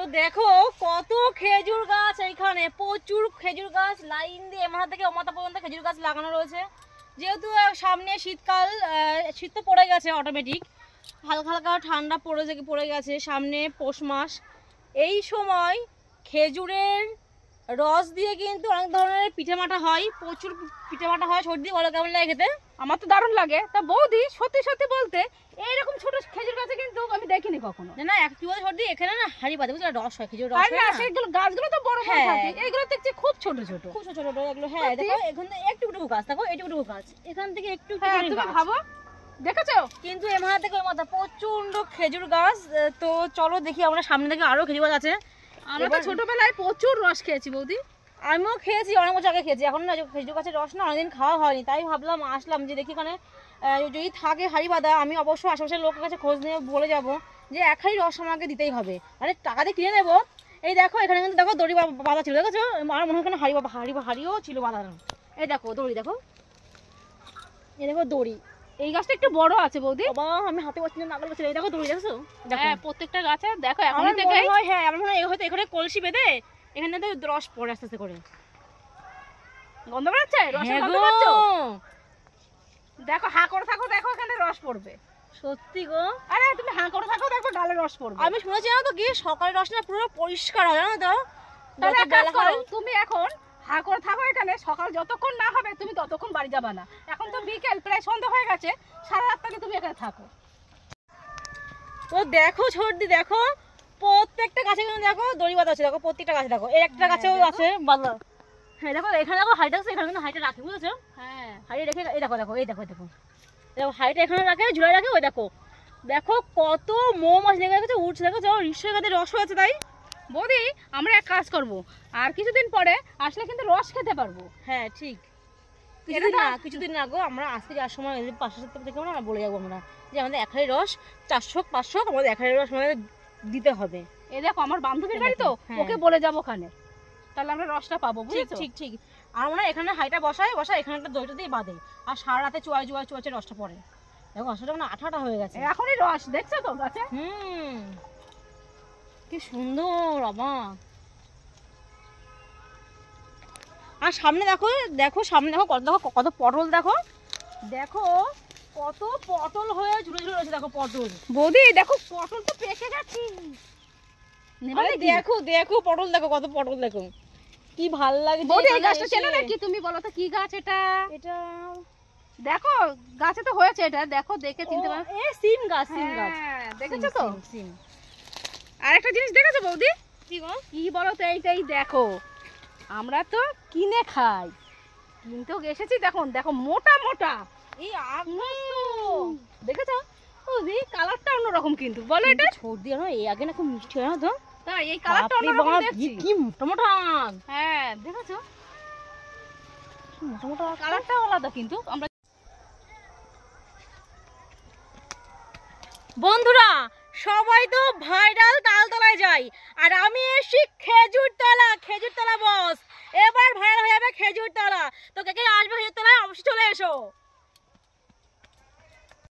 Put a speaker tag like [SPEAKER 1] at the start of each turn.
[SPEAKER 1] তো দেখো কত খেজুর গাছ এইখানে, প্রচুর খেজুর গাছ লাইন দিয়ে এমাথা থেকে ওমাথা পর্যন্ত খেজুর গাছ লাগানো রয়েছে। যেহেতু সামনে শীতকাল, শীত তো পড়ে গেছে অটোমেটিক, হালকা হালকা ঠান্ডা পড়ে গেছে, সামনে পৌষ মাস। এই সময় খেজুরের রস দিয়ে কিন্তু অনেক ধরনের পিঠেমাটা হয়, প্রচুর পিঠেমাটা হয়। সর্দি বলো কেমন লাগে খেতে?
[SPEAKER 2] আমার তো দারুণ লাগে। তা বৌদি সত্যি সত্যি বলতে এইরকম ছোট খেজুর গাছে কিন্তু আমি দেখিনি কখনো।
[SPEAKER 1] না এক কি বলে সর্দি, এখানে না হাড়ি বাঁধে বুঝলে, রস হয়, খেজুর রস হয় না।
[SPEAKER 2] সেগুলো গাছগুলো তো বড় বড় থাকে, এইগুলো দেখছি খুব ছোট ছোট,
[SPEAKER 1] খুব ছোট ছোট এগুলো। হ্যাঁ দেখো এখানে একটুকু গাছ, দেখো এইটুকু গাছ, এখান থেকে একটু
[SPEAKER 2] তুমি ভাবো, দেখেছো?
[SPEAKER 1] কিন্তু এ মাথা থেকে ওই মাথা প্রচন্ড খেজুর গাছ। তো চলো দেখি আমরা সামনে থেকে আরো খেজুর গাছ আছে।
[SPEAKER 2] আমরা তো ছোটবেলায় প্রচুর রস খেয়েছি বৌদি।
[SPEAKER 1] আমিও খেয়েছি, অনেক বছর আগে খেয়েছি। এখন না খেজুর গাছের রস না অনেকদিন খাওয়া হয়নি, তাই ভাবলাম আসলাম যে দেখি এখানে যদি থাকে হাড়ি বাঁধা। আমি অবশ্যই আশেপাশের লোকের কাছে খোঁজ নিয়ে বলে যাবো যে এক হাড়ি রস আমাকে দিতেই হবে, মানে টাকা দিয়ে কিনে নেবো। এই দেখো এখানে কিন্তু দেখো দড়ি বাঁধা ছিল, দেখেছো? আমার মনে হয় এখানে হাড়িও ছিল বাঁধানো। এই দেখো দড়ি, দেখো এই দেখো দড়ি।
[SPEAKER 2] এই গাছটা একটু বড় আছে বৌদি।
[SPEAKER 1] বাবা আমি হাতে পাচ্ছি না, নাগাল পাচ্ছি না। এই দেখো দড়ি, দেখছো?
[SPEAKER 2] হ্যাঁ প্রত্যেকটা গাছে দেখো এখন
[SPEAKER 1] আমার
[SPEAKER 2] থেকে।
[SPEAKER 1] মনে হয় হ্যাঁ, আমার মনে হয় হয়তো এখানে কলসি বেঁধে এখানে তো রস পড়ে আস্তে আস্তে করে।
[SPEAKER 2] গন্ধ বেরোচ্ছে, রসের গন্ধ পাচ্ছ? দেখো হা করে থাকো, দেখো এখানে রস পড়বে।
[SPEAKER 1] সত্যি গো।
[SPEAKER 2] আরে তুমি হা করে থাকো, দেখো ডালে রস পড়বে।
[SPEAKER 1] আমি শুনেছি জানো তো কি, সকালের রস না পুরো পরিষ্কার হয়, জানো তো?
[SPEAKER 2] তাহলে এক কাজ করো, তুমি এখন হা করে থাকো এখানে, সকাল যতক্ষণ না হবে তুমি ততক্ষণ বাড়ি যাবে না। এখন তো বিকেল, প্রায় সন্ধ্যা হয়ে গেছে, সারা রাত থেকে তুমি এখানে থাকো।
[SPEAKER 1] তো দেখো সর্দি, দেখো প্রত্যেকটা গাছে কিন্তু দেখো দড়ি বাঁধা আছে, দেখো প্রত্যেকটা গাছে দেখো, এর একটা গাছেও আছে বাঁধা। হ্যাঁ দেখো এখানে দেখো হাইট আছে, এখানে কিন্তু হাইটে রাখে, বুঝেছো?
[SPEAKER 2] হ্যাঁ
[SPEAKER 1] হাইটে রেখে এই দেখো দেখো এই দেখো দেখো দেখো হাইটে এখানে রাখে, ঝুলাই রাখে। ওই দেখো দেখো কত মৌমাছি লেগে গেছে, উঠছে, দেখো নিশ্চয়ই গাছে রস হয়েছে। তাই
[SPEAKER 2] বৌদি আমরা এক কাজ করব, আর কিছুদিন পরে আসলে কিন্তু রস খেতে পারবো।
[SPEAKER 1] হ্যাঁ ঠিক, কিছুদিন না গো, আমরা আজকে যাওয়ার সময় পাশের থেকে আমরা বলে যাবো আমরা যে আমাদের এক হাঁড়ি রস 400-500 আমাদের এক হাঁড়ি রস আমাদের দিতে হবে।
[SPEAKER 2] এই দেখো আমার বান্ধবীর বাড়ি তো, ওকে বলে যাবো ওখানে, তাহলে আমরা রসটা পাবো। বুঝেছো?
[SPEAKER 1] ঠিক ঠিক। আর আমরা এখানে হাইটা বসায় এখানে একটা দইটা দিয়ে বাঁধে, আর সারা রাতে চুয়াচে রসটা পড়ে। দেখো রসটা মানে আঠাটা হয়ে গেছে
[SPEAKER 2] এখনই রস, দেখছো তো গাছে?
[SPEAKER 1] কি সুন্দর অবাক। আর সামনে দেখো সামনে দেখো কত পটল, দেখো কত পটল হয়ে ঝুলে ঝুলে রয়েছে। দেখো পটল
[SPEAKER 2] বৌদি, দেখো পটল তো পেকে গেছে।
[SPEAKER 1] দেখো পটল, দেখো কত পটল, দেখো কি ভাল লাগে।
[SPEAKER 2] বৌদি এই গাছটা চেনো নাকি? তুমি বলো তো কি গাছ এটা?
[SPEAKER 1] এটা
[SPEAKER 2] দেখো গাছে তো হয়েছে, এটা দেখো, দেখে চিনতে পারো।
[SPEAKER 1] সিম গাছ, সিম গাছ।
[SPEAKER 2] দেখেছো তো?
[SPEAKER 1] সিম।
[SPEAKER 2] আর একটা জিনিস দেখেছো বৌদি?
[SPEAKER 1] কি
[SPEAKER 2] বলো তো? এইটাই দেখো, আমরা তো কিনে খাই, কিন্তু এসেছি দেখো, দেখো মোটা মোটা।
[SPEAKER 1] এই
[SPEAKER 2] দেখেছো বৌদি? কালারটা অন্যরকম কিন্তু, বলো এটা
[SPEAKER 1] সর্দি না, এই আগে না খুব মিষ্টি হয় না তো?
[SPEAKER 2] তাই এই কালারটা অন্যরকম দেখছি।
[SPEAKER 1] কি মোটা মোটা।
[SPEAKER 2] হ্যাঁ দেখেছো, মোটা মোটা কালারটা আলাদা কিন্তু। আমরা
[SPEAKER 1] বন্ধুরা সবাই তো ভাইরাল তালতলায় যাই, আর আমি এসেছি খেজুরতলা বস। এবার ভাইরাল হয়ে যাবে খেজুরতলা। তো কে কে আসবে খেজুরতলায় অবশ্যই চলে এসো।